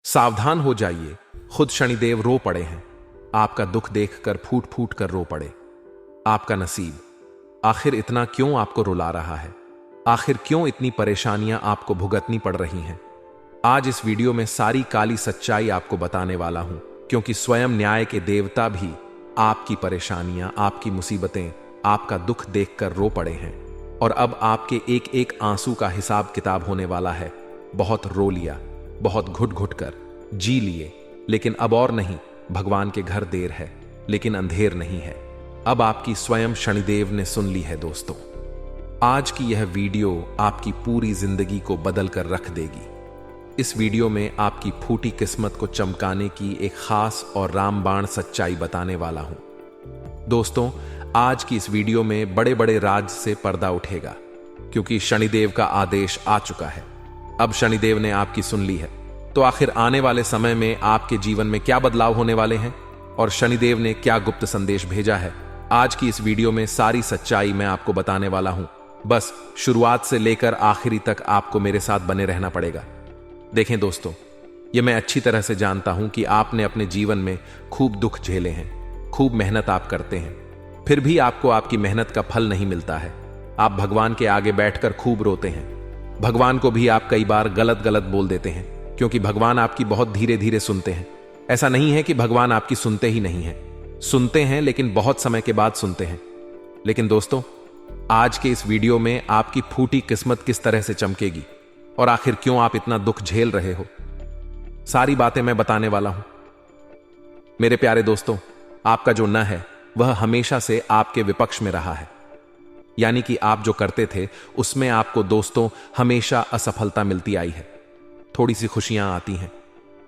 सावधान हो जाइए, खुद शनिदेव रो पड़े हैं। आपका दुख देखकर फूट फूट कर रो पड़े। आपका नसीब, आखिर इतना क्यों आपको रुला रहा है? आखिर क्यों इतनी परेशानियां आपको भुगतनी पड़ रही हैं? आज इस वीडियो में सारी काली सच्चाई आपको बताने वाला हूं, क्योंकि स्वयं न्याय के देवता भी आपकी परेशानियां, आपकी मुसीबतें, आपका दुख देखकर रो पड़े हैं। और अब आपके एक एक आंसू का हिसाब किताब होने वाला है। बहुत रो लिया, बहुत घुट घुट कर जी लिए, लेकिन अब और नहीं। भगवान के घर देर है, लेकिन अंधेर नहीं है। अब आपकी स्वयं शनिदेव ने सुन ली है। दोस्तों, आज की यह वीडियो आपकी पूरी जिंदगी को बदल कर रख देगी। इस वीडियो में आपकी फूटी किस्मत को चमकाने की एक खास और रामबाण सच्चाई बताने वाला हूं। दोस्तों, आज की इस वीडियो में बड़े बड़े राज से पर्दा उठेगा, क्योंकि शनिदेव का आदेश आ चुका है। अब शनिदेव ने आपकी सुन ली है, तो आखिर आने वाले समय में आपके जीवन में क्या बदलाव होने वाले हैं और शनिदेव ने क्या गुप्त संदेश भेजा है, आज की इस वीडियो में सारी सच्चाई मैं आपको बताने वाला हूं। बस शुरुआत से लेकर आखिरी तक आपको मेरे साथ बने रहना पड़ेगा। देखें दोस्तों, यह मैं अच्छी तरह से जानता हूं कि आपने अपने जीवन में खूब दुख झेले हैं, खूब मेहनत आप करते हैं, फिर भी आपको आपकी मेहनत का फल नहीं मिलता है। आप भगवान के आगे बैठकर खूब रोते हैं। भगवान को भी आप कई बार गलत गलत बोल देते हैं, क्योंकि भगवान आपकी बहुत धीरे धीरे सुनते हैं। ऐसा नहीं है कि भगवान आपकी सुनते ही नहीं हैं, सुनते हैं, लेकिन बहुत समय के बाद सुनते हैं। लेकिन दोस्तों, आज के इस वीडियो में आपकी फूटी किस्मत किस तरह से चमकेगी और आखिर क्यों आप इतना दुख झेल रहे हो, सारी बातें मैं बताने वाला हूं। मेरे प्यारे दोस्तों, आपका जो न है वह हमेशा से आपके विपक्ष में रहा है। यानी कि आप जो करते थे उसमें आपको दोस्तों हमेशा असफलता मिलती आई है। थोड़ी सी खुशियां आती हैं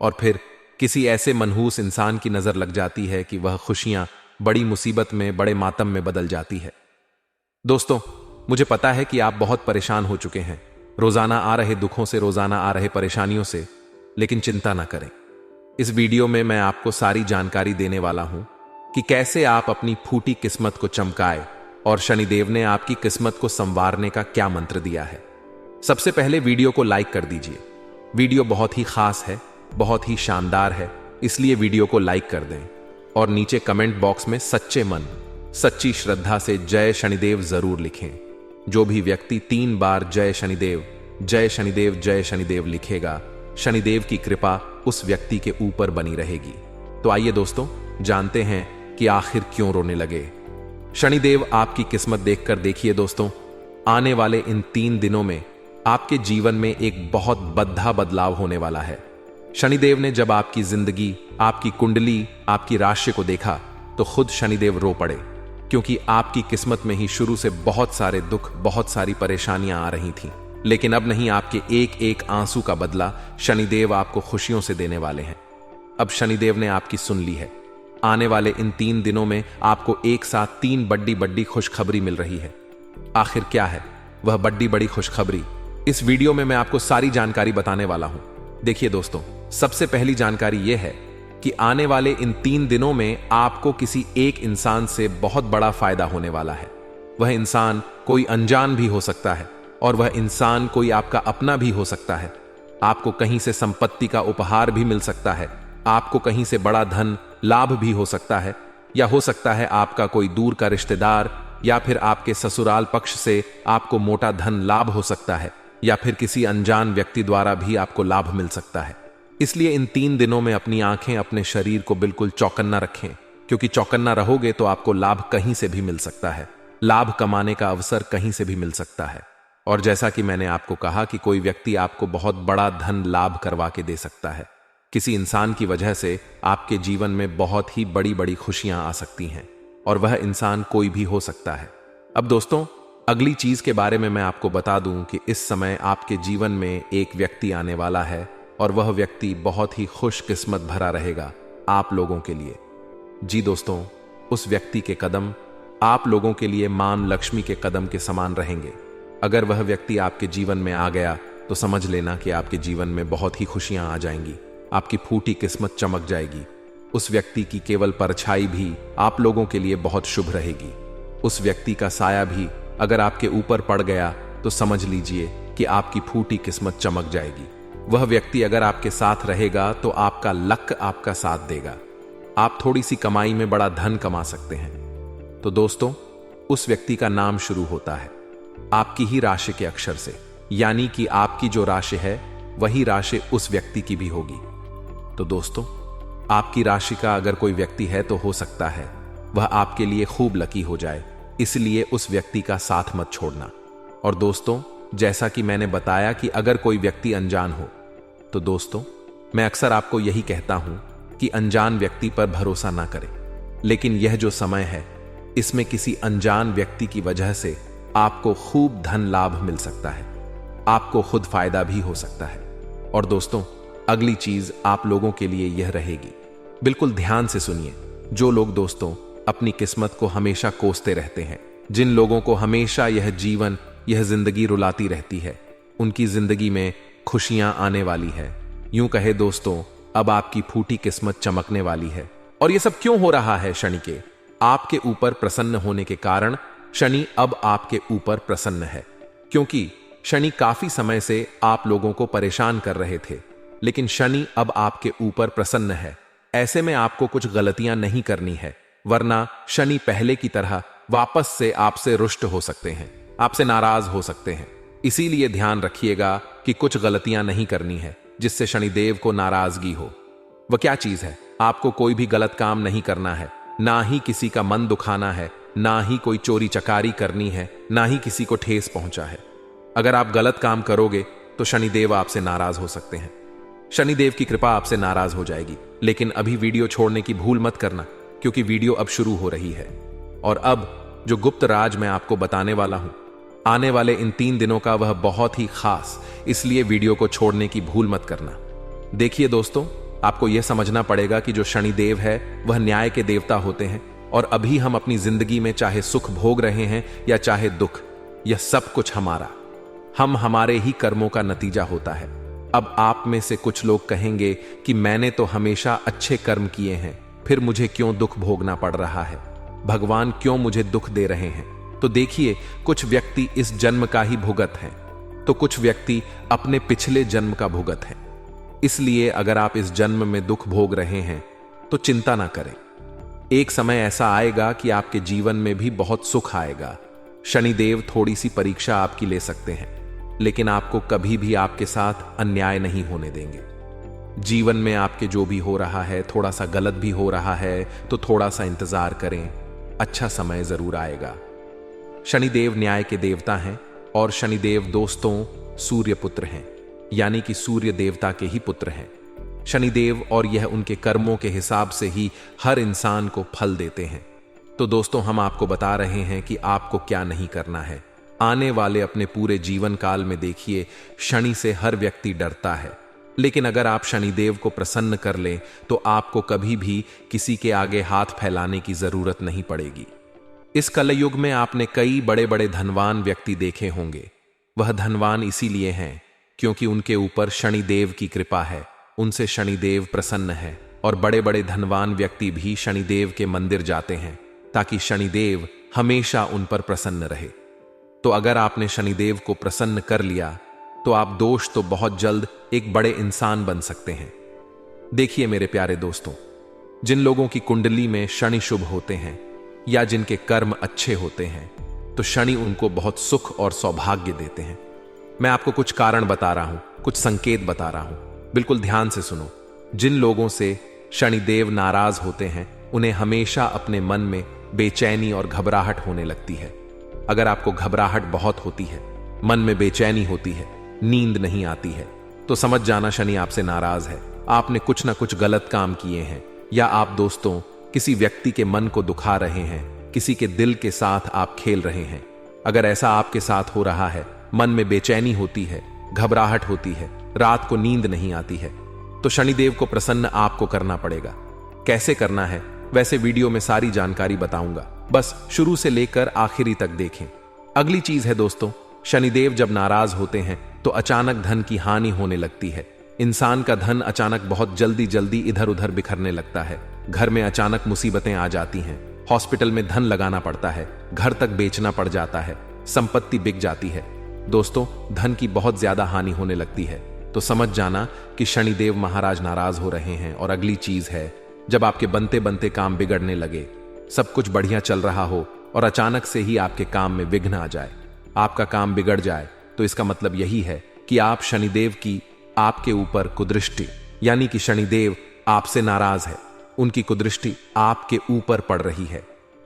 और फिर किसी ऐसे मनहूस इंसान की नजर लग जाती है कि वह खुशियां बड़ी मुसीबत में, बड़े मातम में बदल जाती है। दोस्तों, मुझे पता है कि आप बहुत परेशान हो चुके हैं, रोजाना आ रहे दुखों से, रोजाना आ रहे परेशानियों से, लेकिन चिंता ना करें। इस वीडियो में मैं आपको सारी जानकारी देने वाला हूं कि कैसे आप अपनी फूटी किस्मत को चमकाए और शनिदेव ने आपकी किस्मत को संवारने का क्या मंत्र दिया है। सबसे पहले वीडियो को लाइक कर दीजिए। वीडियो बहुत ही खास है, बहुत ही शानदार है, इसलिए वीडियो को लाइक कर दें और नीचे कमेंट बॉक्स में सच्चे मन, सच्ची श्रद्धा से जय शनिदेव जरूर लिखें। जो भी व्यक्ति 3 बार जय शनिदेव, जय शनिदेव, जय शनिदेव लिखेगा, शनिदेव की कृपा उस व्यक्ति के ऊपर बनी रहेगी। तो आइए दोस्तों, जानते हैं कि आखिर क्यों रोने लगे। शनिदेव आपकी किस्मत देखकर देखिए दोस्तों, आने वाले इन 3 दिनों में आपके जीवन में एक बहुत बड़ा बदलाव होने वाला है। शनिदेव ने जब आपकी जिंदगी, आपकी कुंडली, आपकी राशि को देखा तो खुद शनिदेव रो पड़े, क्योंकि आपकी किस्मत में ही शुरू से बहुत सारे दुख, बहुत सारी परेशानियां आ रही थीं। लेकिन अब नहीं, आपके एक एक आंसू का बदला शनिदेव आपको खुशियों से देने वाले हैं। अब शनिदेव ने आपकी सुन ली है। आने वाले इन 3 दिनों में आपको एक साथ 3 बड़ी बड़ी खुशखबरी मिल रही है। आखिर क्या है वह बड़ी बड़ी खुशखबरी? इस वीडियो में मैं आपको सारी जानकारी बताने वाला हूं। देखिए दोस्तों, सबसे पहली जानकारी यह है कि आने वाले इन 3 दिनों में आपको किसी एक इंसान से बहुत बड़ा फायदा होने वाला है। वह इंसान कोई अनजान भी हो सकता है और वह इंसान कोई आपका अपना भी हो सकता है। आपको कहीं से संपत्ति का उपहार भी मिल सकता है, आपको कहीं से बड़ा धन लाभ भी हो सकता है, या हो सकता है आपका कोई दूर का रिश्तेदार, या फिर आपके ससुराल पक्ष से आपको मोटा धन लाभ हो सकता है, या फिर किसी अनजान व्यक्ति द्वारा भी आपको लाभ मिल सकता है। इसलिए इन 3 दिनों में अपनी आंखें, अपने शरीर को बिल्कुल चौकन्ना रखें, क्योंकि चौकन्ना रहोगे तो आपको लाभ कहीं से भी मिल सकता है। लाभ कमाने का अवसर कहीं से भी मिल सकता है। और जैसा कि मैंने आपको कहा कि कोई व्यक्ति आपको बहुत बड़ा धन लाभ करवा के दे सकता है। किसी इंसान की वजह से आपके जीवन में बहुत ही बड़ी बड़ी खुशियां आ सकती हैं, और वह इंसान कोई भी हो सकता है। अब दोस्तों, अगली चीज के बारे में मैं आपको बता दूं कि इस समय आपके जीवन में एक व्यक्ति आने वाला है, और वह व्यक्ति बहुत ही खुशकिस्मत भरा रहेगा आप लोगों के लिए। जी दोस्तों, उस व्यक्ति के कदम आप लोगों के लिए मां लक्ष्मी के कदम के समान रहेंगे। अगर वह व्यक्ति आपके जीवन में आ गया तो समझ लेना कि आपके जीवन में बहुत ही खुशियां आ जाएंगी, आपकी फूटी किस्मत चमक जाएगी। उस व्यक्ति की केवल परछाई भी आप लोगों के लिए बहुत शुभ रहेगी। उस व्यक्ति का साया भी अगर आपके ऊपर पड़ गया तो समझ लीजिए कि आपकी फूटी किस्मत चमक जाएगी। वह व्यक्ति अगर आपके साथ रहेगा तो आपका लक आपका साथ देगा। आप थोड़ी सी कमाई में बड़ा धन कमा सकते हैं। तो दोस्तों, उस व्यक्ति का नाम शुरू होता है आपकी ही राशि के अक्षर से, यानी कि आपकी जो राशि है वही राशि उस व्यक्ति की भी होगी। तो दोस्तों, आपकी राशि का अगर कोई व्यक्ति है तो हो सकता है वह आपके लिए खूब लकी हो जाए, इसलिए उस व्यक्ति का साथ मत छोड़ना। और दोस्तों, जैसा कि मैंने बताया कि अगर कोई व्यक्ति अनजान हो, तो दोस्तों मैं अक्सर आपको यही कहता हूं कि अनजान व्यक्ति पर भरोसा ना करें। लेकिन यह जो समय है, इसमें किसी अनजान व्यक्ति की वजह से आपको खूब धन लाभ मिल सकता है, आपको खुद फायदा भी हो सकता है। और दोस्तों, अगली चीज आप लोगों के लिए यह रहेगी, बिल्कुल ध्यान से सुनिए। जो लोग दोस्तों अपनी किस्मत को हमेशा कोसते रहते हैं, जिन लोगों को हमेशा यह जीवन, यह जिंदगी रुलाती रहती है, उनकी जिंदगी में खुशियां आने वाली है। यूं कहे दोस्तों, अब आपकी फूटी किस्मत चमकने वाली है। और यह सब क्यों हो रहा है? शनि के आपके ऊपर प्रसन्न होने के कारण शनि अब आपके ऊपर प्रसन्न है, क्योंकि शनि काफी समय से आप लोगों को परेशान कर रहे थे, लेकिन शनि अब आपके ऊपर प्रसन्न है। ऐसे में आपको कुछ गलतियां नहीं करनी है, वरना शनि पहले की तरह वापस से आपसे रुष्ट हो सकते हैं, आपसे नाराज हो सकते हैं। इसीलिए ध्यान रखिएगा कि कुछ गलतियां नहीं करनी है जिससे शनिदेव को नाराजगी हो। वह क्या चीज है? आपको कोई भी गलत काम नहीं करना है, ना ही किसी का मन दुखाना है, ना ही कोई चोरी चकारी करनी है, ना ही किसी को ठेस पहुंचा है। अगर आप गलत काम करोगे तो शनिदेव आपसे नाराज हो सकते हैं, शनिदेव की कृपा आपसे नाराज हो जाएगी। लेकिन अभी वीडियो छोड़ने की भूल मत करना, क्योंकि वीडियो अब शुरू हो रही है। और अब जो गुप्त राज मैं आपको बताने वाला हूं, आने वाले इन 3 दिनों का, वह बहुत ही खास, इसलिए वीडियो को छोड़ने की भूल मत करना। देखिए दोस्तों, आपको यह समझना पड़ेगा कि जो शनिदेव है वह न्याय के देवता होते हैं, और अभी हम अपनी जिंदगी में चाहे सुख भोग रहे हैं या चाहे दुख, यह सब कुछ हमारे ही कर्मों का नतीजा होता है। अब आप में से कुछ लोग कहेंगे कि मैंने तो हमेशा अच्छे कर्म किए हैं, फिर मुझे क्यों दुख भोगना पड़ रहा है, भगवान क्यों मुझे दुख दे रहे हैं? तो देखिए, कुछ व्यक्ति इस जन्म का ही भुगत हैं, तो कुछ व्यक्ति अपने पिछले जन्म का भुगत हैं। इसलिए अगर आप इस जन्म में दुख भोग रहे हैं तो चिंता ना करें, एक समय ऐसा आएगा कि आपके जीवन में भी बहुत सुख आएगा। शनिदेव थोड़ी सी परीक्षा आपकी ले सकते हैं, लेकिन आपको कभी भी आपके साथ अन्याय नहीं होने देंगे। जीवन में आपके जो भी हो रहा है, थोड़ा सा गलत भी हो रहा है, तो थोड़ा सा इंतजार करें, अच्छा समय जरूर आएगा। शनिदेव न्याय के देवता हैं, और शनिदेव दोस्तों सूर्य पुत्र हैं, यानी कि सूर्य देवता के ही पुत्र हैं शनिदेव, और यह उनके कर्मों के हिसाब से ही हर इंसान को फल देते हैं। तो दोस्तों, हम आपको बता रहे हैं कि आपको क्या नहीं करना है। आने वाले अपने पूरे जीवन काल में देखिए, शनि से हर व्यक्ति डरता है, लेकिन अगर आप शनिदेव को प्रसन्न कर लें तो आपको कभी भी किसी के आगे हाथ फैलाने की जरूरत नहीं पड़ेगी। इस कलयुग में आपने कई बड़े बड़े धनवान व्यक्ति देखे होंगे। वह धनवान इसीलिए हैं क्योंकि उनके ऊपर शनिदेव की कृपा है, उनसे शनिदेव प्रसन्न है, और बड़े बड़े धनवान व्यक्ति भी शनिदेव के मंदिर जाते हैं ताकि शनिदेव हमेशा उन पर प्रसन्न रहे। तो अगर आपने शनिदेव को प्रसन्न कर लिया तो आप दोस्त तो बहुत जल्द एक बड़े इंसान बन सकते हैं। देखिए मेरे प्यारे दोस्तों, जिन लोगों की कुंडली में शनि शुभ होते हैं या जिनके कर्म अच्छे होते हैं, तो शनि उनको बहुत सुख और सौभाग्य देते हैं। मैं आपको कुछ कारण बता रहा हूं, कुछ संकेत बता रहा हूं, बिल्कुल ध्यान से सुनो। जिन लोगों से शनिदेव नाराज होते हैं, उन्हें हमेशा अपने मन में बेचैनी और घबराहट होने लगती है। अगर आपको घबराहट बहुत होती है, मन में बेचैनी होती है, नींद नहीं आती है, तो समझ जाना शनि आपसे नाराज है। आपने कुछ ना कुछ गलत काम किए हैं, या आप दोस्तों किसी व्यक्ति के मन को दुखा रहे हैं, किसी के दिल के साथ आप खेल रहे हैं। अगर ऐसा आपके साथ हो रहा है, मन में बेचैनी होती है, घबराहट होती है, रात को नींद नहीं आती है, तो शनिदेव को प्रसन्न आपको करना पड़ेगा। कैसे करना है, वैसे वीडियो में सारी जानकारी बताऊंगा, बस शुरू से लेकर आखिरी तक देखें। अगली चीज है दोस्तों, शनिदेव जब नाराज होते हैं तो अचानक धन की हानि होने लगती है। इंसान का धन अचानक बहुत जल्दी जल्दी इधर उधर बिखरने लगता है। घर में अचानक मुसीबतें आ जाती हैं, हॉस्पिटल में धन लगाना पड़ता है, घर तक बेचना पड़ जाता है, संपत्ति बिक जाती है। दोस्तों, धन की बहुत ज्यादा हानि होने लगती है। तो समझ जाना कि शनिदेव महाराज नाराज हो रहे हैं। और अगली चीज है, जब आपके बनते बनते काम बिगड़ने लगे, सब कुछ बढ़िया चल रहा हो और अचानक से ही आपके काम में विघ्न आ जाए, आपका काम बिगड़ जाए, तो इसका मतलब यही है कि आप शनिदेव की आपके ऊपर कुदृष्टि, यानी कि शनिदेव आपसे नाराज है, उनकी कुदृष्टि आपके ऊपर पड़ रही है।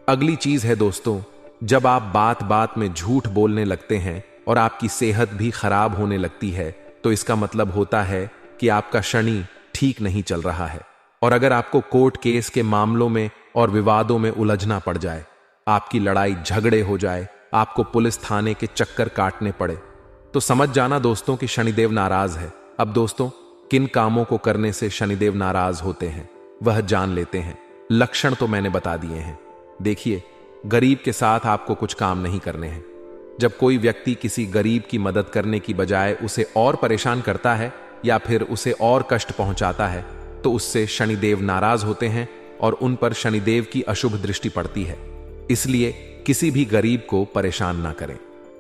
अगली चीज है दोस्तों, जब आप बात बात में झूठ बोलने लगते हैं और आपकी सेहत भी खराब होने लगती है, तो इसका मतलब होता है कि आपका शनि ठीक नहीं चल रहा है। और अगर आपको कोर्ट केस के मामलों में और विवादों में उलझना पड़ जाए, आपकी लड़ाई झगड़े हो जाए, आपको पुलिस थाने के चक्कर काटने पड़े, तो समझ जाना दोस्तों कि शनिदेव नाराज है। अब दोस्तों, किन कामों को करने से शनिदेव नाराज होते हैं वह जान लेते हैं। लक्षण तो मैंने बता दिए हैं। देखिए, गरीब के साथ आपको कुछ काम नहीं करने हैं। जब कोई व्यक्ति किसी गरीब की मदद करने की बजाय उसे और परेशान करता है या फिर उसे और कष्ट पहुंचाता है, तो उससे शनिदेव नाराज होते हैं और उन पर शनिदेव की अशुभ दृष्टि पड़ती है। इसलिए किसी भी गरीब को परेशान ना करें।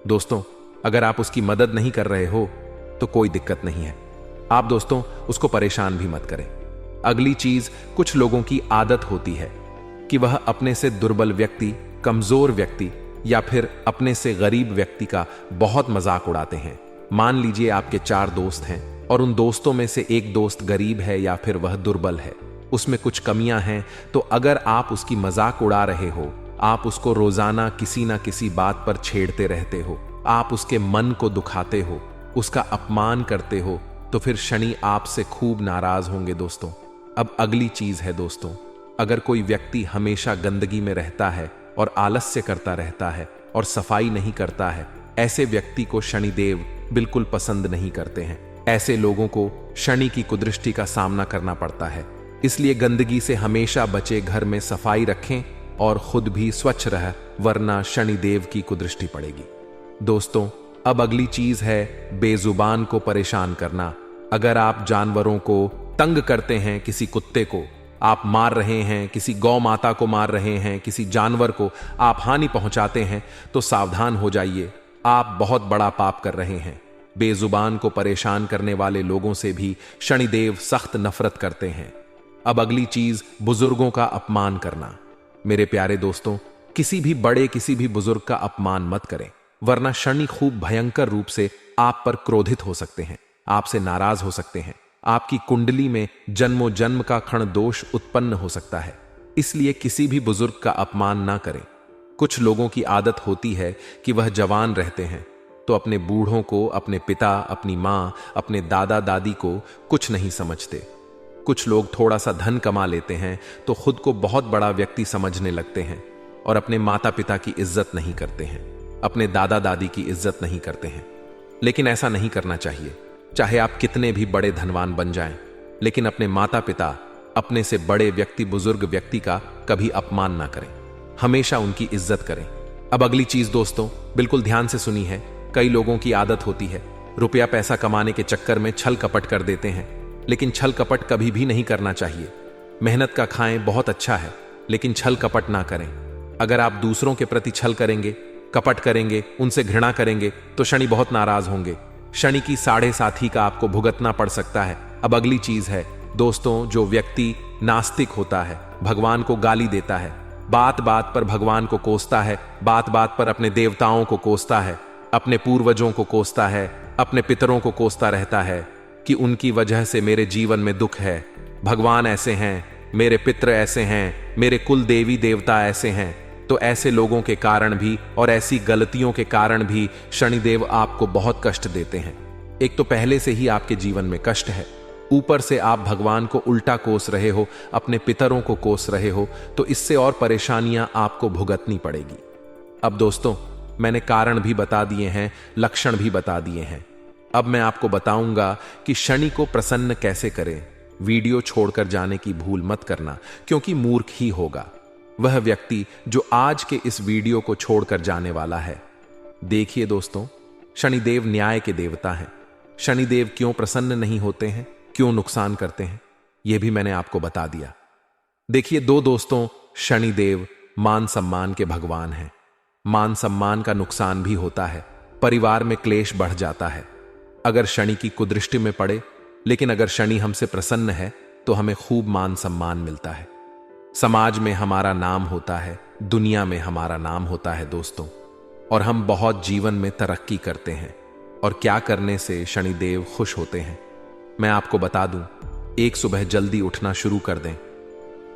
दोस्तों, अगर आप उसकी मदद नहीं कर रहे हो तो कोई दिक्कत नहीं है, आप दोस्तों उसको परेशान भी मत करें। अगली चीज, कुछ लोगों की आदत होती है कि वह अपने से दुर्बल व्यक्ति, कमजोर व्यक्ति या फिर अपने से गरीब व्यक्ति का बहुत मजाक उड़ाते हैं। मान लीजिए आपके 4 दोस्त हैं और उन दोस्तों में से एक दोस्त गरीब है या फिर वह दुर्बल है, उसमें कुछ कमियां हैं, तो अगर आप उसकी मजाक उड़ा रहे हो, आप उसको रोजाना किसी ना किसी बात पर छेड़ते रहते हो, आप उसके मन को दुखाते हो, उसका अपमान करते हो, तो फिर शनि आपसे खूब नाराज होंगे दोस्तों। अब अगली चीज है दोस्तों, अगर कोई व्यक्ति हमेशा गंदगी में रहता है और आलस्य करता रहता है और सफाई नहीं करता है, ऐसे व्यक्ति को शनिदेव बिल्कुल पसंद नहीं करते हैं। ऐसे लोगों को शनि की कुदृष्टि का सामना करना पड़ता है। इसलिए गंदगी से हमेशा बचे, घर में सफाई रखें और खुद भी स्वच्छ रह, वरना शनिदेव की कुदृष्टि पड़ेगी। दोस्तों, अब अगली चीज है बेजुबान को परेशान करना। अगर आप जानवरों को तंग करते हैं, किसी कुत्ते को आप मार रहे हैं, किसी गौ माता को मार रहे हैं, किसी जानवर को आप हानि पहुंचाते हैं, तो सावधान हो जाइए, आप बहुत बड़ा पाप कर रहे हैं। बेजुबान को परेशान करने वाले लोगों से भी शनिदेव सख्त नफरत करते हैं। अब अगली चीज, बुजुर्गों का अपमान करना। मेरे प्यारे दोस्तों, किसी भी बड़े, किसी भी बुजुर्ग का अपमान मत करें, वरना शनि खूब भयंकर रूप से आप पर क्रोधित हो सकते हैं, आपसे नाराज हो सकते हैं। आपकी कुंडली में जन्मों जन्म का क्षण दोष उत्पन्न हो सकता है। इसलिए किसी भी बुजुर्ग का अपमान ना करें। कुछ लोगों की आदत होती है कि वह जवान रहते हैं तो अपने बूढ़ों को, अपने पिता, अपनी मां, अपने दादा दादी को कुछ नहीं समझते। कुछ लोग थोड़ा सा धन कमा लेते हैं तो खुद को बहुत बड़ा व्यक्ति समझने लगते हैं और अपने माता पिता की इज्जत नहीं करते हैं, अपने दादा दादी की इज्जत नहीं करते हैं। लेकिन ऐसा नहीं करना चाहिए। चाहे आप कितने भी बड़े धनवान बन जाएं, लेकिन अपने माता पिता, अपने से बड़े व्यक्ति, बुजुर्ग व्यक्ति का कभी अपमान ना करें, हमेशा उनकी इज्जत करें। अब अगली चीज दोस्तों, बिल्कुल ध्यान से सुनी है। कई लोगों की आदत होती है रुपया पैसा कमाने के चक्कर में छल कपट कर देते हैं, लेकिन छल कपट कभी भी नहीं करना चाहिए। मेहनत का खाएं, बहुत अच्छा है, लेकिन छल कपट ना करें। अगर आप दूसरों के प्रति छल करेंगे, कपट करेंगे, उनसे घृणा करेंगे, तो शनि बहुत नाराज होंगे। शनि की 7.5 का आपको भुगतना पड़ सकता है। अब अगली चीज है दोस्तों, जो व्यक्ति नास्तिक होता है, भगवान को गाली देता है, बात बात पर भगवान को कोसता है, बात बात पर अपने देवताओं को कोसता है, अपने पूर्वजों को कोसता है, अपने पितरों को कोसता रहता है कि उनकी वजह से मेरे जीवन में दुख है, भगवान ऐसे हैं, मेरे पितर ऐसे हैं, मेरे कुल देवी देवता ऐसे हैं, तो ऐसे लोगों के कारण भी और ऐसी गलतियों के कारण भी शनिदेव आपको बहुत कष्ट देते हैं। एक तो पहले से ही आपके जीवन में कष्ट है, ऊपर से आप भगवान को उल्टा कोस रहे हो, अपने पितरों को कोस रहे हो, तो इससे और परेशानियां आपको भुगतनी पड़ेगी। अब दोस्तों, मैंने कारण भी बता दिए हैं, लक्षण भी बता दिए हैं। अब मैं आपको बताऊंगा कि शनि को प्रसन्न कैसे करें। वीडियो छोड़कर जाने की भूल मत करना, क्योंकि मूर्ख ही होगा वह व्यक्ति जो आज के इस वीडियो को छोड़कर जाने वाला है। देखिए दोस्तों, शनिदेव न्याय के देवता हैं। शनिदेव क्यों प्रसन्न नहीं होते हैं, क्यों नुकसान करते हैं, यह भी मैंने आपको बता दिया। देखिए दोस्तों, शनिदेव मान सम्मान के भगवान हैं। मान सम्मान का नुकसान भी होता है, परिवार में क्लेश बढ़ जाता है। अगर शनि की कुदृष्टि में पड़े, लेकिन अगर शनि हमसे प्रसन्न है तो हमें खूब मान सम्मान मिलता है, समाज में हमारा नाम होता है, दुनिया में हमारा नाम होता है दोस्तों, और हम बहुत जीवन में तरक्की करते हैं। और क्या करने से शनिदेव खुश होते हैं, मैं आपको बता दूं। एक, सुबह जल्दी उठना शुरू कर दें।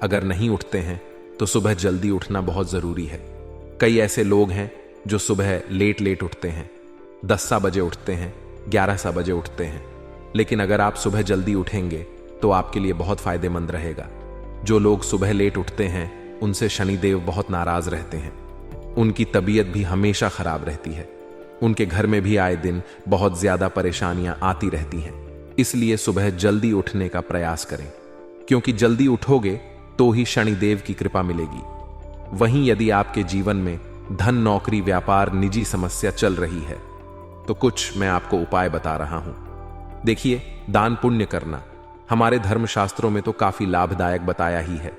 अगर नहीं उठते हैं तो सुबह जल्दी उठना बहुत जरूरी है। कई ऐसे लोग हैं जो सुबह लेट लेट उठते हैं, 10 बजे उठते हैं, 11 बजे उठते हैं। लेकिन अगर आप सुबह जल्दी उठेंगे तो आपके लिए बहुत फायदेमंद रहेगा। जो लोग सुबह लेट उठते हैं उनसे शनिदेव बहुत नाराज रहते हैं, उनकी तबीयत भी हमेशा खराब रहती है, उनके घर में भी आए दिन बहुत ज्यादा परेशानियां आती रहती हैं। इसलिए सुबह जल्दी उठने का प्रयास करें, क्योंकि जल्दी उठोगे तो ही शनिदेव की कृपा मिलेगी। वहीं यदि आपके जीवन में धन, नौकरी, व्यापार, निजी समस्या चल रही है तो कुछ मैं आपको उपाय बता रहा हूं। देखिए, दान पुण्य करना हमारे धर्मशास्त्रों में तो काफी लाभदायक बताया ही है,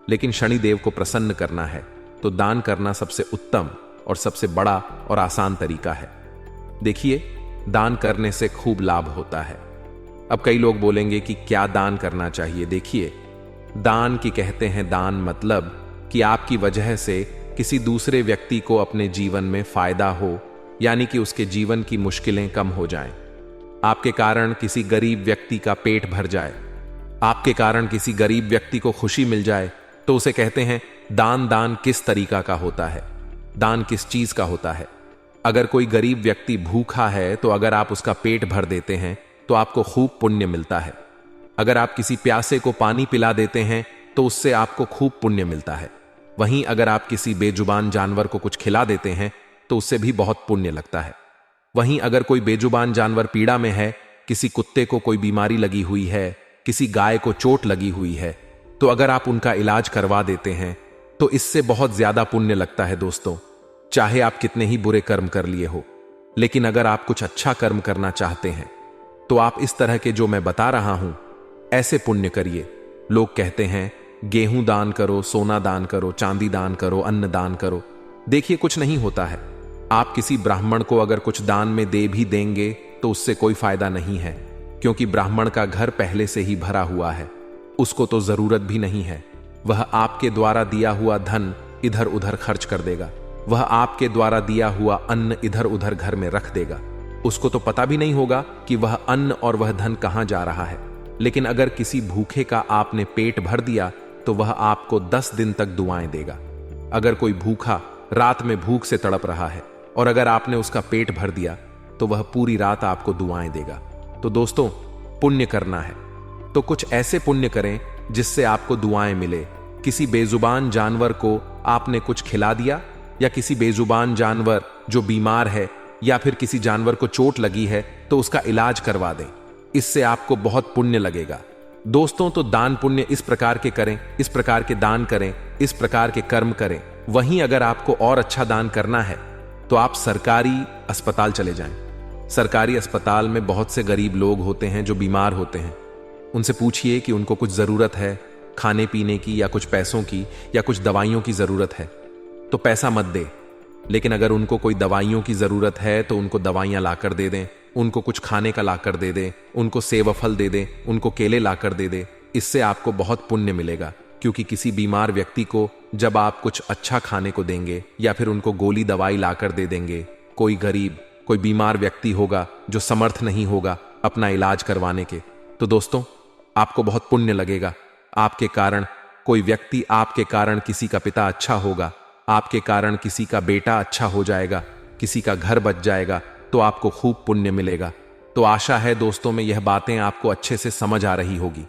लेकिन शनिदेव को प्रसन्न करना है तो दान करना सबसे उत्तम और सबसे बड़ा और आसान तरीका है। देखिए, दान करने से खूब लाभ होता है। अब कई लोग बोलेंगे कि क्या दान करना चाहिए। देखिए, दान की कहते हैं दान मतलब कि आपकी वजह से किसी दूसरे व्यक्ति को अपने जीवन में फायदा हो, यानी कि उसके जीवन की मुश्किलें कम हो जाएं। आपके कारण किसी गरीब व्यक्ति का पेट भर जाए, आपके कारण किसी गरीब व्यक्ति को खुशी मिल जाए, तो उसे कहते हैं दान। दान किस तरीका का होता है, दान किस चीज का होता है। अगर कोई गरीब व्यक्ति भूखा है तो अगर आप उसका पेट भर देते हैं तो आपको खूब पुण्य मिलता है। अगर आप किसी प्यासे को पानी पिला देते हैं तो उससे आपको खूब पुण्य मिलता है। वहीं अगर आप किसी बेजुबान जानवर को कुछ खिला देते हैं तो उससे भी बहुत पुण्य लगता है। वहीं अगर कोई बेजुबान जानवर पीड़ा में है, किसी कुत्ते को कोई बीमारी लगी हुई है, किसी गाय को चोट लगी हुई है, तो अगर आप उनका इलाज करवा देते हैं तो इससे बहुत ज्यादा पुण्य लगता है दोस्तों, चाहे आप कितने ही बुरे कर्म कर लिए हो। लेकिन अगर आप कुछ अच्छा कर्म करना चाहते हैं तो आप इस तरह के जो मैं बता रहा हूं ऐसे पुण्य करिए। लोग कहते हैं गेहूं दान करो, सोना दान करो, चांदी दान करो, अन्न दान करो। देखिए, कुछ नहीं होता है। आप किसी ब्राह्मण को अगर कुछ दान में दे भी देंगे तो उससे कोई फायदा नहीं है, क्योंकि ब्राह्मण का घर पहले से ही भरा हुआ है, उसको तो जरूरत भी नहीं है। वह आपके द्वारा दिया हुआ धन इधर उधर खर्च कर देगा, वह आपके द्वारा दिया हुआ अन्न इधर उधर घर में रख देगा। उसको तो पता भी नहीं होगा कि वह अन्न और वह धन कहां जा रहा है। लेकिन अगर किसी भूखे का आपने पेट भर दिया तो वह आपको 10 दिन तक दुआएं देगा। अगर कोई भूखा रात में भूख से तड़प रहा है और अगर आपने उसका पेट भर दिया तो वह पूरी रात आपको दुआएं देगा। तो दोस्तों, पुण्य करना है तो कुछ ऐसे पुण्य करें जिससे आपको दुआएं मिले। किसी बेजुबान जानवर को आपने कुछ खिला दिया, या किसी बेजुबान जानवर जो बीमार है या फिर किसी जानवर को चोट लगी है तो उसका इलाज करवा दें, इससे आपको बहुत पुण्य लगेगा। दोस्तों, तो दान पुण्य इस प्रकार के करें, इस प्रकार के दान करें, इस प्रकार के कर्म करें। वहीं अगर आपको और अच्छा दान करना है तो आप सरकारी अस्पताल चले जाएं। सरकारी अस्पताल में बहुत से गरीब लोग होते हैं जो बीमार होते हैं। उनसे पूछिए कि उनको कुछ जरूरत है खाने पीने की, या कुछ पैसों की, या कुछ दवाइयों की जरूरत है तो पैसा मत दे। लेकिन अगर उनको कोई दवाइयों की जरूरत है तो उनको दवाइयां लाकर दे दें, उनको कुछ खाने का लाकर दे दें, उनको सेब फल दे दें, उनको केले लाकर दे दें। इससे आपको बहुत पुण्य मिलेगा, क्योंकि किसी बीमार व्यक्ति को जब आप कुछ अच्छा खाने को देंगे या फिर उनको गोली दवाई लाकर दे देंगे, कोई गरीब, कोई बीमार व्यक्ति होगा जो समर्थ नहीं होगा अपना इलाज करवाने के, तो दोस्तों आपको बहुत पुण्य लगेगा। आपके कारण कोई व्यक्ति, आपके कारण किसी का पिता अच्छा होगा, आपके कारण किसी का बेटा अच्छा हो जाएगा, किसी का घर बच जाएगा, तो आपको खूब पुण्य मिलेगा। तो आशा है दोस्तों में यह बातें आपको अच्छे से समझ आ रही होगी।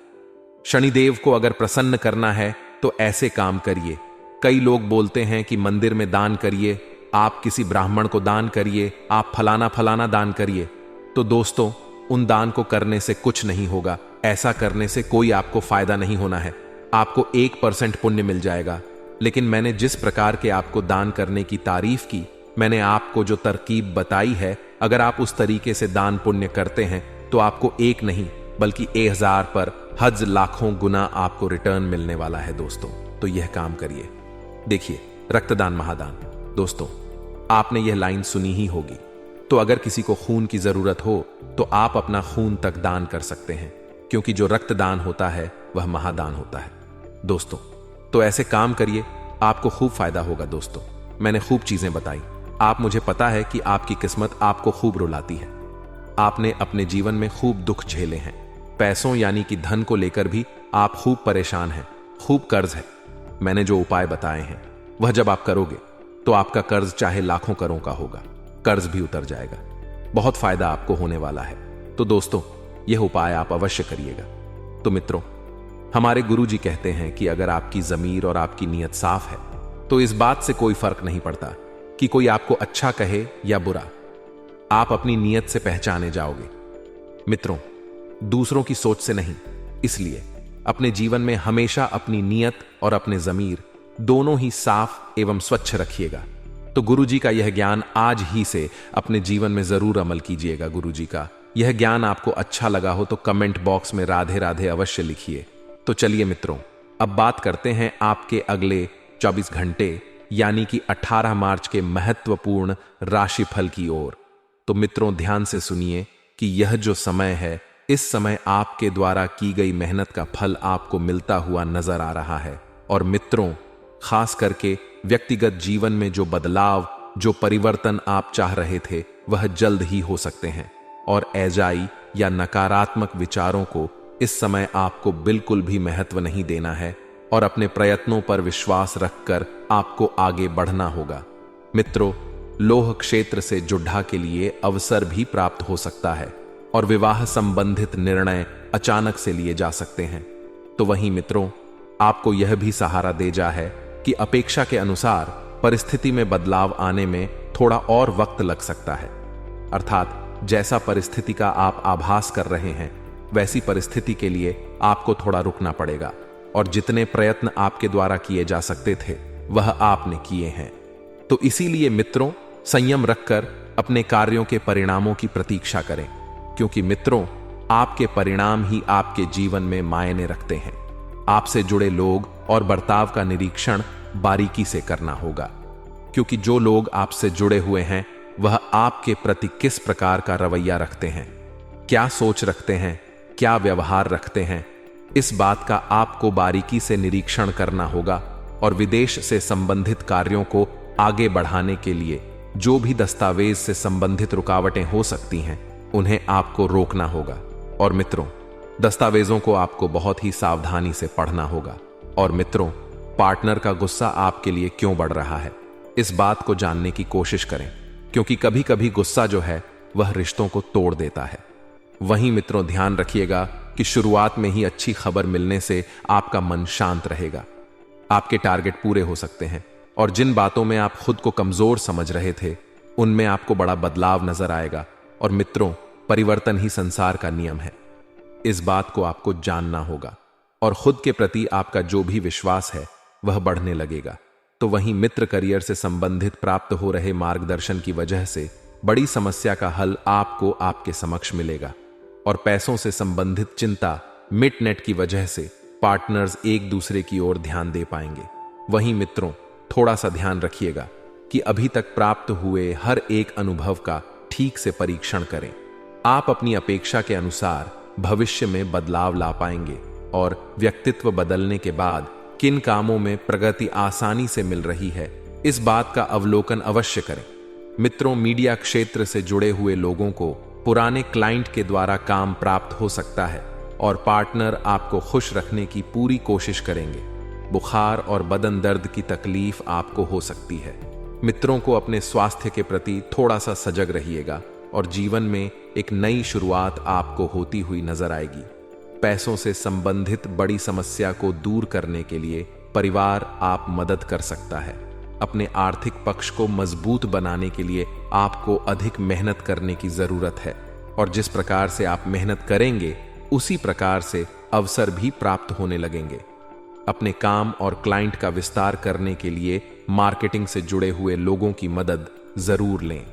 शनिदेव को अगर प्रसन्न करना है तो ऐसे काम करिए। कई लोग बोलते हैं कि मंदिर में दान करिए, आप किसी ब्राह्मण को दान करिए, आप फलाना फलाना दान करिए। तो दोस्तों, उन दान को करने से कुछ नहीं होगा। ऐसा करने से कोई आपको फायदा नहीं होना है। आपको 1% पुण्य मिल जाएगा। लेकिन मैंने जिस प्रकार के आपको दान करने की तारीफ की, मैंने आपको जो तरकीब बताई है, अगर आप उस तरीके से दान पुण्य करते हैं तो आपको 1 नहीं बल्कि 1000 पर हज लाखों गुना आपको रिटर्न मिलने वाला है दोस्तों। तो यह काम करिए। देखिए, रक्तदान महादान। दोस्तों, आपने यह लाइन सुनी ही होगी, तो अगर किसी को खून की जरूरत हो तो आप अपना खून तक दान कर सकते हैं, क्योंकि जो रक्तदान होता है वह महादान होता है दोस्तों। तो ऐसे काम करिए, आपको खूब फायदा होगा दोस्तों। मैंने खूब चीजें बताई, आप मुझे पता है कि आपकी किस्मत आपको खूब रुलाती है। आपने अपने जीवन में खूब दुख झेले हैं, पैसों यानी कि धन को लेकर भी आप खूब परेशान हैं, खूब कर्ज है। मैंने जो उपाय बताए हैं वह जब आप करोगे तो आपका कर्ज चाहे लाखों करोड़ का होगा, कर्ज भी उतर जाएगा। बहुत फायदा आपको होने वाला है। तो दोस्तों, यह उपाय आप अवश्य करिएगा। तो मित्रों, हमारे गुरुजी कहते हैं कि अगर आपकी ज़मीर और आपकी नीयत साफ है तो इस बात से कोई फर्क नहीं पड़ता कि कोई आपको अच्छा कहे या बुरा, आप अपनी नीयत से पहचाने जाओगे। मित्रों, दूसरों की सोच से नहीं, इसलिए अपने जीवन में हमेशा अपनी नीयत और अपने ज़मीर दोनों ही साफ एवं स्वच्छ रखिएगा। तो गुरुजी का यह ज्ञान आज ही से अपने जीवन में जरूर अमल कीजिएगा। गुरुजी का यह ज्ञान आपको अच्छा लगा हो तो कमेंट बॉक्स में राधे राधे अवश्य लिखिए। तो चलिए मित्रों, अब बात करते हैं आपके अगले 24 घंटे यानी कि 18 मार्च के महत्वपूर्ण राशिफल की ओर। तो मित्रों, ध्यान से सुनिए कि यह जो समय है, इस समय आपके द्वारा की गई मेहनत का फल आपको मिलता हुआ नजर आ रहा है। और मित्रों, खास करके व्यक्तिगत जीवन में जो बदलाव, जो परिवर्तन आप चाह रहे थे वह जल्द ही हो सकते हैं। और एजाई या नकारात्मक विचारों को इस समय आपको बिल्कुल भी महत्व नहीं देना है और अपने प्रयत्नों पर विश्वास रखकर आपको आगे बढ़ना होगा। मित्रों, लोह क्षेत्र से जुड्ढा के लिए अवसर भी प्राप्त हो सकता है और विवाह संबंधित निर्णय अचानक से लिए जा सकते हैं। तो वहीं मित्रों, आपको यह भी सहारा दे जा है कि अपेक्षा के अनुसार परिस्थिति में बदलाव आने में थोड़ा और वक्त लग सकता है। अर्थात जैसा परिस्थिति का आप आभास कर रहे हैं वैसी परिस्थिति के लिए आपको थोड़ा रुकना पड़ेगा और जितने प्रयत्न आपके द्वारा किए जा सकते थे वह आपने किए हैं। तो इसीलिए मित्रों, संयम रखकर अपने कार्यों के परिणामों की प्रतीक्षा करें, क्योंकि मित्रों, आपके परिणाम ही आपके जीवन में मायने रखते हैं। आपसे जुड़े लोग और बर्ताव का निरीक्षण बारीकी से करना होगा, क्योंकि जो लोग आपसे जुड़े हुए हैं वह आपके प्रति किस प्रकार का रवैया रखते हैं, क्या सोच रखते हैं, क्या व्यवहार रखते हैं, इस बात का आपको बारीकी से निरीक्षण करना होगा। और विदेश से संबंधित कार्यों को आगे बढ़ाने के लिए जो भी दस्तावेज से संबंधित रुकावटें हो सकती हैं उन्हें आपको रोकना होगा। और मित्रों, दस्तावेजों को आपको बहुत ही सावधानी से पढ़ना होगा। और मित्रों, पार्टनर का गुस्सा आपके लिए क्यों बढ़ रहा है, इस बात को जानने की कोशिश करें, क्योंकि कभी कभी गुस्सा जो है वह रिश्तों को तोड़ देता है। वहीं मित्रों, ध्यान रखिएगा कि शुरुआत में ही अच्छी खबर मिलने से आपका मन शांत रहेगा, आपके टारगेट पूरे हो सकते हैं और जिन बातों में आप खुद को कमजोर समझ रहे थे उनमें आपको बड़ा बदलाव नजर आएगा। और मित्रों, परिवर्तन ही संसार का नियम है, इस बात को आपको जानना होगा और खुद के प्रति आपका जो भी विश्वास है वह बढ़ने लगेगा। तो वहीं मित्र, करियर से संबंधित प्राप्त हो रहे मार्गदर्शन की वजह से बड़ी समस्या का हल आपको आपके समक्ष मिलेगा। और पैसों से संबंधित चिंता मिटनेट की वजह से पार्टनर्स एक दूसरे की ओर ध्यान दे पाएंगे। वहीं मित्रों, थोड़ा सा ध्यान रखिएगा कि अभी तक प्राप्त हुए हर एक अनुभव का ठीक से परीक्षण करें। आप अपनी अपेक्षा के अनुसार भविष्य में बदलाव ला पाएंगे और व्यक्तित्व बदलने के बाद किन कामों में प्रगति आसानी से मिल रही है, इस बात का अवलोकन अवश्य करें। मित्रों, मीडिया क्षेत्र से जुड़े हुए लोगों को पुराने क्लाइंट के द्वारा काम प्राप्त हो सकता है और पार्टनर आपको खुश रखने की पूरी कोशिश करेंगे। बुखार और बदन दर्द की तकलीफ आपको हो सकती है। मित्रों को अपने स्वास्थ्य के प्रति थोड़ा सा सजग रहिएगा और जीवन में एक नई शुरुआत आपको होती हुई नजर आएगी। पैसों से संबंधित बड़ी समस्या को दूर करने के लिए परिवार आप मदद कर सकता है। अपने आर्थिक पक्ष को मजबूत बनाने के लिए आपको अधिक मेहनत करने की जरूरत है और जिस प्रकार से आप मेहनत करेंगे उसी प्रकार से अवसर भी प्राप्त होने लगेंगे। अपने काम और क्लाइंट का विस्तार करने के लिए मार्केटिंग से जुड़े हुए लोगों की मदद जरूर लें।